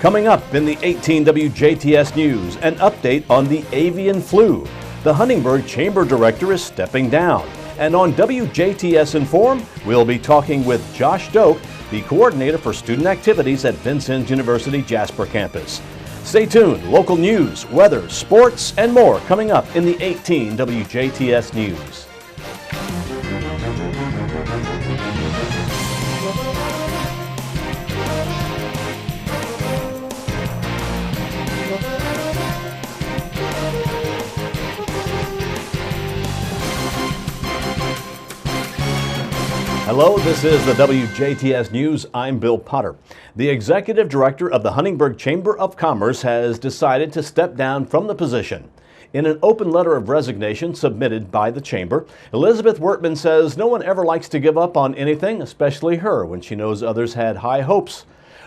Coming up in the 18 WJTS News, an update on the avian flu. The Huntingburg Chamber Director is stepping down. And on WJTS Inform, we'll be talking with Josh Doak, the coordinator for student activities at Vincennes University Jasper campus. Stay tuned. Local news, weather, sports, and more coming up in the 18 WJTS News. Hello, this is the WJTS News. I'm Bill Potter. The executive director of the Huntingburg Chamber of Commerce has decided to step down from the position. In an open letter of resignation submitted by the chamber, Elizabeth Wertman says no one ever likes to give up on anything, especially her, when she knows others had high hopes.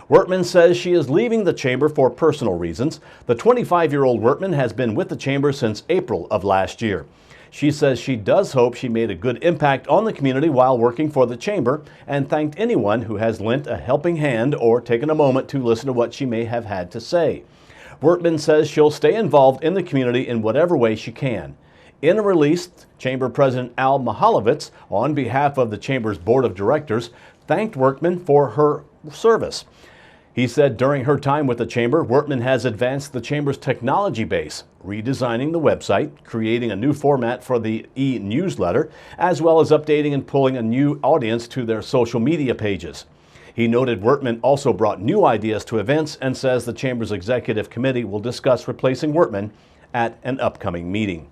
Wertman says she is leaving the chamber for personal reasons. The 25-year-old Wertman has been with the chamber since April of last year. She says she does hope she made a good impact on the community while working for the chamber and thanked anyone who has lent a helping hand or taken a moment to listen to what she may have had to say. Wertman says she'll stay involved in the community in whatever way she can. In a release, Chamber President Al Mihalowicz, on behalf of the Chamber's Board of Directors, thanked Wertman for her service. He said during her time with the Chamber, Wertman has advanced the Chamber's technology base, redesigning the website, creating a new format for the e-newsletter, as well as updating and pulling a new audience to their social media pages. He noted Wertman also brought new ideas to events and says the Chamber's executive committee will discuss replacing Wertman at an upcoming meeting.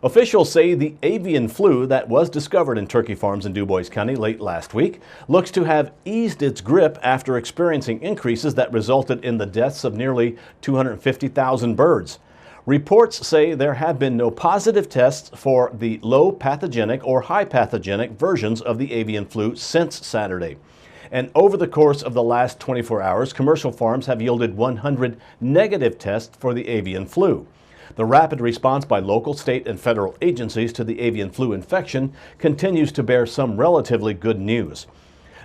Officials say the avian flu that was discovered in turkey farms in Dubois County late last week looks to have eased its grip after experiencing increases that resulted in the deaths of nearly 250,000 birds. Reports say there have been no positive tests for the low pathogenic or high pathogenic versions of the avian flu since Saturday. And over the course of the last 24 hours, commercial farms have yielded 100 negative tests for the avian flu. The rapid response by local, state, and federal agencies to the avian flu infection continues to bear some relatively good news.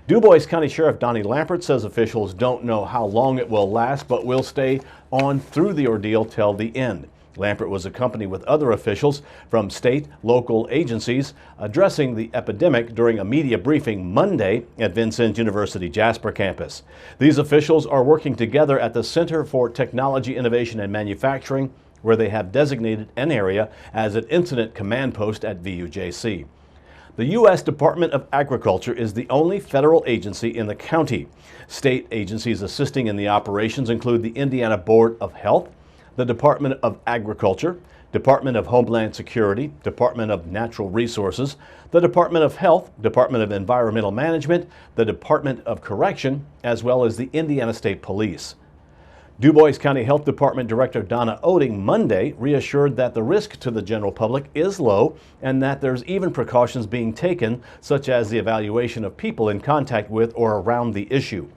Dubois County Sheriff Donnie Lampert says officials don't know how long it will last, but will stay on through the ordeal till the end. Lampert was accompanied with other officials from state, local agencies addressing the epidemic during a media briefing Monday at Vincennes University Jasper campus. These officials are working together at the Center for Technology, Innovation, and Manufacturing, where they have designated an area as an incident command post at VUJC. The U.S. Department of Agriculture is the only federal agency in the county. State agencies assisting in the operations include the Indiana Board of Health, the Department of Agriculture, Department of Homeland Security, Department of Natural Resources, the Department of Health, Department of Environmental Management, the Department of Correction, as well as the Indiana State Police. Dubois County Health Department Director Donna Oding Monday reassured that the risk to the general public is low and that there's even precautions being taken, such as the evaluation of people in contact with or around the issue.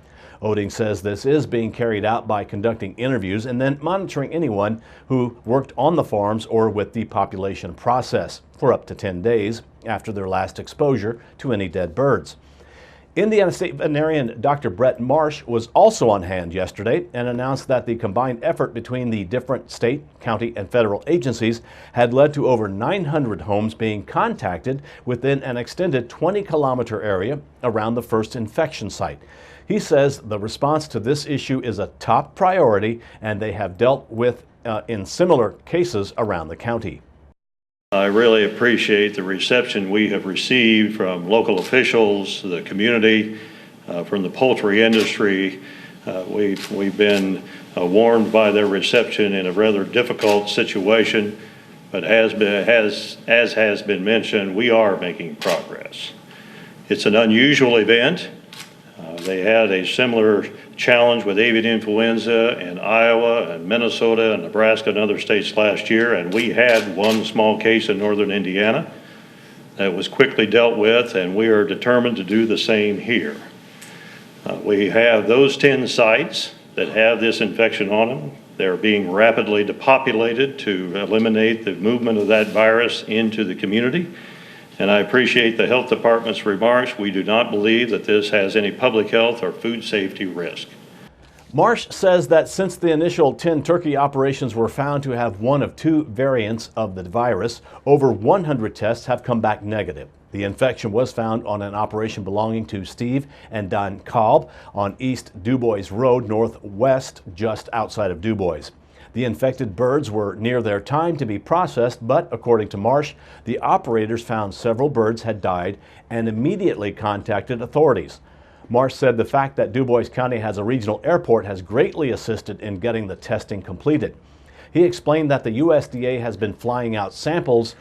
Oding says this is being carried out by conducting interviews and then monitoring anyone who worked on the farms or with the population process for up to 10 days after their last exposure to any dead birds. Indiana State veterinarian Dr. Brett Marsh was also on hand yesterday and announced that the combined effort between the different state, county, and federal agencies had led to over 900 homes being contacted within an extended 20-kilometer area around the first infection site. He says the response to this issue is a top priority and they have dealt with in similar cases around the county. I really appreciate the reception we have received from local officials, the community, from the poultry industry. We've been warmed by their reception in a rather difficult situation, but as has been mentioned, we are making progress. It's an unusual event. They had a similar challenge with avian influenza in Iowa and Minnesota and Nebraska and other states last year, and we had one small case in northern Indiana that was quickly dealt with, and we are determined to do the same here. We have those 10 sites that have this infection on them. They're being rapidly depopulated to eliminate the movement of that virus into the community. And I appreciate the health department's remarks. We do not believe that this has any public health or food safety risk. Marsh says that since the initial 10 turkey operations were found to have one of two variants of the virus, over 100 tests have come back negative. The infection was found on an operation belonging to Steve and Don Kolb on East DuBois Road, northwest, just outside of DuBois. The infected birds were near their time to be processed, but according to Marsh, the operators found several birds had died and immediately contacted authorities. Marsh said the fact that DuBois County has a regional airport has greatly assisted in getting the testing completed. He explained that the USDA has been flying out samples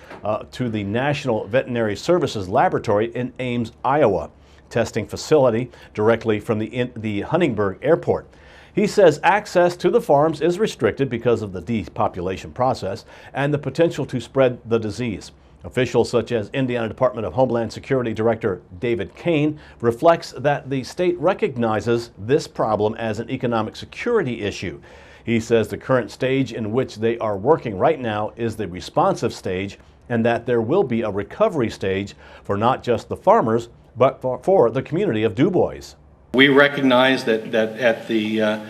to the National Veterinary Services Laboratory in Ames, Iowa, testing facility directly from the Huntingburg Airport. He says access to the farms is restricted because of the depopulation process and the potential to spread the disease. Officials such as Indiana Department of Homeland Security Director David Kane reflects that the state recognizes this problem as an economic security issue. He says the current stage in which they are working right now is the responsive stage, and that there will be a recovery stage for not just the farmers, but for the community of DuBois. We recognize that at the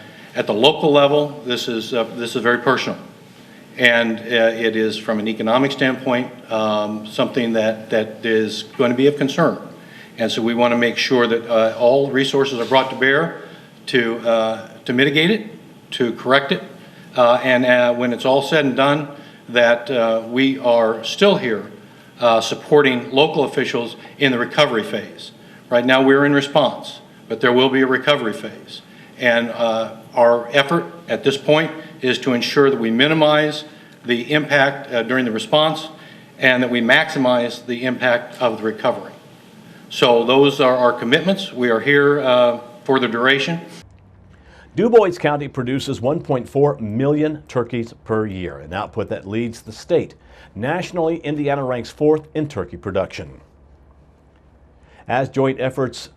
local level, this is very personal, and it is from an economic standpoint something that is going to be of concern. And so we want to make sure that all resources are brought to bear to mitigate it, to correct it, and when it's all said and done, that we are still here supporting local officials in the recovery phase. Right now we're in response, but there will be a recovery phase. And our effort at this point is to ensure that we minimize the impact during the response and that we maximize the impact of the recovery. So those are our commitments. We are here for the duration. DuBois County produces 1.4 million turkeys per year, an output that leads the state. Nationally, Indiana ranks 4th in turkey production. As joint efforts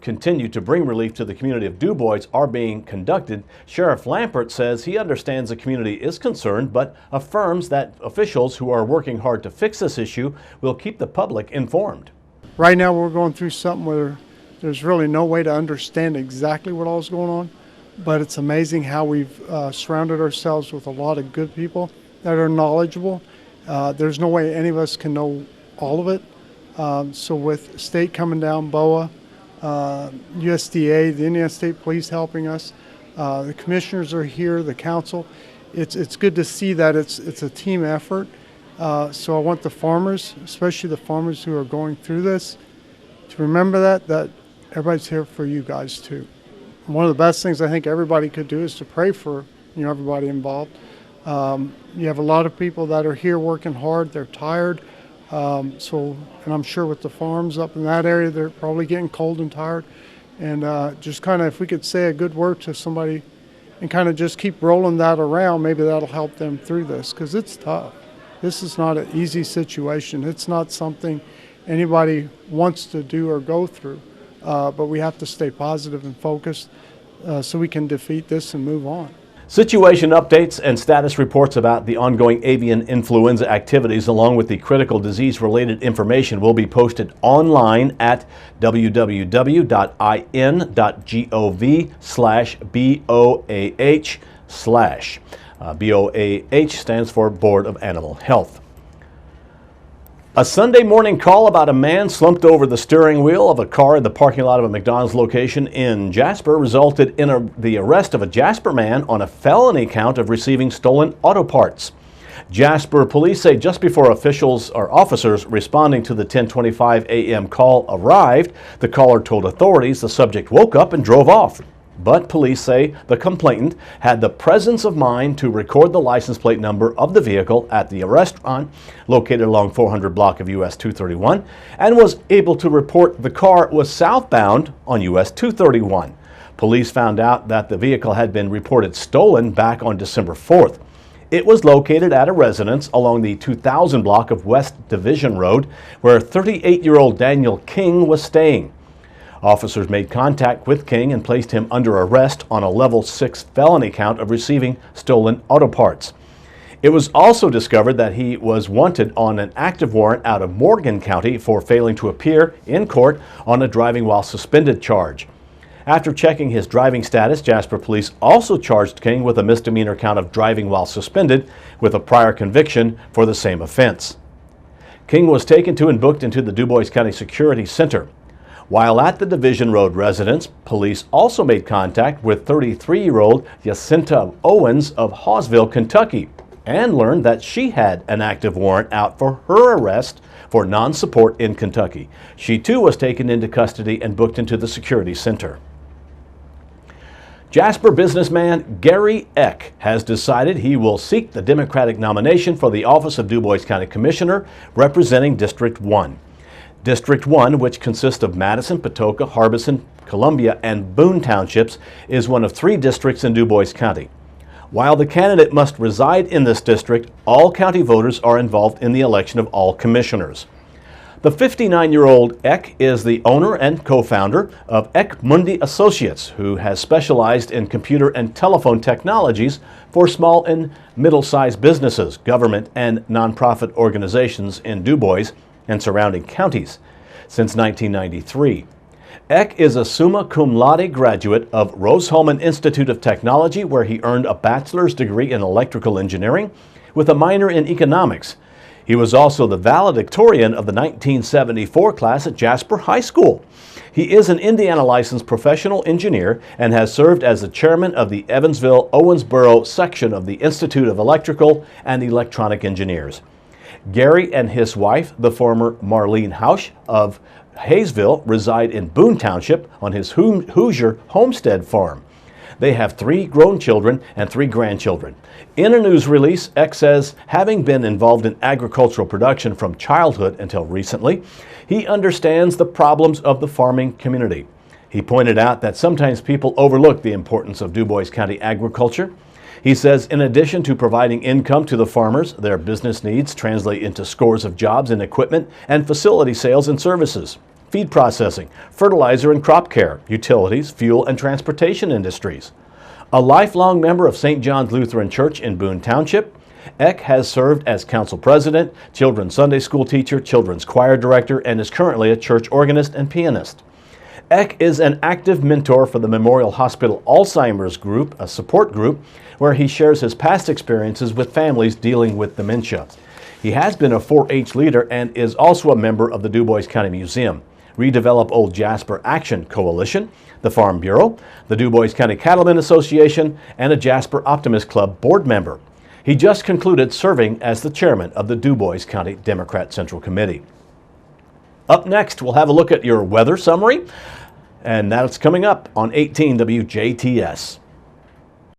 continue to bring relief to the community of DuBois are being conducted, Sheriff Lampert says he understands the community is concerned, but affirms that officials who are working hard to fix this issue will keep the public informed. Right now we're going through something where there's really no way to understand exactly what all is going on, but it's amazing how we've surrounded ourselves with a lot of good people that are knowledgeable. There's no way any of us can know all of it. So with state coming down, BOA, USDA, the Indiana State Police helping us, the commissioners are here, the council. It's good to see that it's a team effort. So I want the farmers, especially the farmers who are going through this, to remember that everybody's here for you guys too. One of the best things I think everybody could do is to pray for everybody involved. You have a lot of people that are here working hard. They're tired. And I'm sure with the farms up in that area, they're probably getting cold and tired. And just kind of, if we could say a good word to somebody and kind of just keep rolling that around, maybe that'll help them through this, because it's tough. This is not an easy situation. It's not something anybody wants to do or go through. But we have to stay positive and focused so we can defeat this and move on. Situation updates and status reports about the ongoing avian influenza activities, along with the critical disease-related information, will be posted online at www.in.gov/BOAH/. BOAH stands for Board of Animal Health. A Sunday morning call about a man slumped over the steering wheel of a car in the parking lot of a McDonald's location in Jasper resulted in the arrest of a Jasper man on a felony count of receiving stolen auto parts. Jasper police say just before officers responding to the 10:25 a.m. call arrived, the caller told authorities the subject woke up and drove off. But police say the complainant had the presence of mind to record the license plate number of the vehicle at the restaurant located along 400 block of US 231 and was able to report the car was southbound on US 231. Police found out that the vehicle had been reported stolen back on December 4th. It was located at a residence along the 2000 block of West Division Road where 38-year-old Daniel King was staying. Officers made contact with King and placed him under arrest on a level 6 felony count of receiving stolen auto parts. It was also discovered that he was wanted on an active warrant out of Morgan County for failing to appear in court on a driving while suspended charge. After checking his driving status, Jasper police also charged King with a misdemeanor count of driving while suspended with a prior conviction for the same offense. King was taken to and booked into the Dubois County Security Center. While at the Division Road residence, police also made contact with 33-year-old Jacinta Owens of Hawesville, Kentucky, and learned that she had an active warrant out for her arrest for non-support in Kentucky. She too was taken into custody and booked into the security center. Jasper businessman Gary Eck has decided he will seek the Democratic nomination for the office of Dubois County Commissioner representing District 1. District 1, which consists of Madison, Patoka, Harbison, Columbia, and Boone townships, is one of 3 districts in Dubois County. While the candidate must reside in this district, all county voters are involved in the election of all commissioners. The 59-year-old Eck is the owner and co-founder of Eck Mundi Associates, who has specialized in computer and telephone technologies for small and middle-sized businesses, government, and nonprofit organizations in Dubois and surrounding counties since 1993. Eck is a summa cum laude graduate of Rose-Hulman Institute of Technology, where he earned a bachelor's degree in electrical engineering with a minor in economics. He was also the valedictorian of the 1974 class at Jasper High School. He is an Indiana licensed professional engineer and has served as the chairman of the Evansville-Owensboro section of the Institute of Electrical and Electronic Engineers. Gary and his wife, the former Marlene Hausch of Hayesville, reside in Boone Township on his Hoosier homestead farm. They have 3 grown children and 3 grandchildren. In a news release, Eck says, having been involved in agricultural production from childhood until recently, he understands the problems of the farming community. He pointed out that sometimes people overlook the importance of Dubois County agriculture. He says in addition to providing income to the farmers, their business needs translate into scores of jobs in equipment and facility sales and services, feed processing, fertilizer and crop care, utilities, fuel and transportation industries. A lifelong member of St. John's Lutheran Church in Boone Township, Eck has served as council president, children's Sunday school teacher, children's choir director, and is currently a church organist and pianist. Eck is an active mentor for the Memorial Hospital Alzheimer's Group, a support group where he shares his past experiences with families dealing with dementia. He has been a 4-H leader and is also a member of the Dubois County Museum, Redevelop Old Jasper Action Coalition, the Farm Bureau, the Dubois County Cattlemen Association, and a Jasper Optimist Club board member. He just concluded serving as the chairman of the Dubois County Democrat Central Committee. Up next, we'll have a look at your weather summary, and that's coming up on 18 WJTS.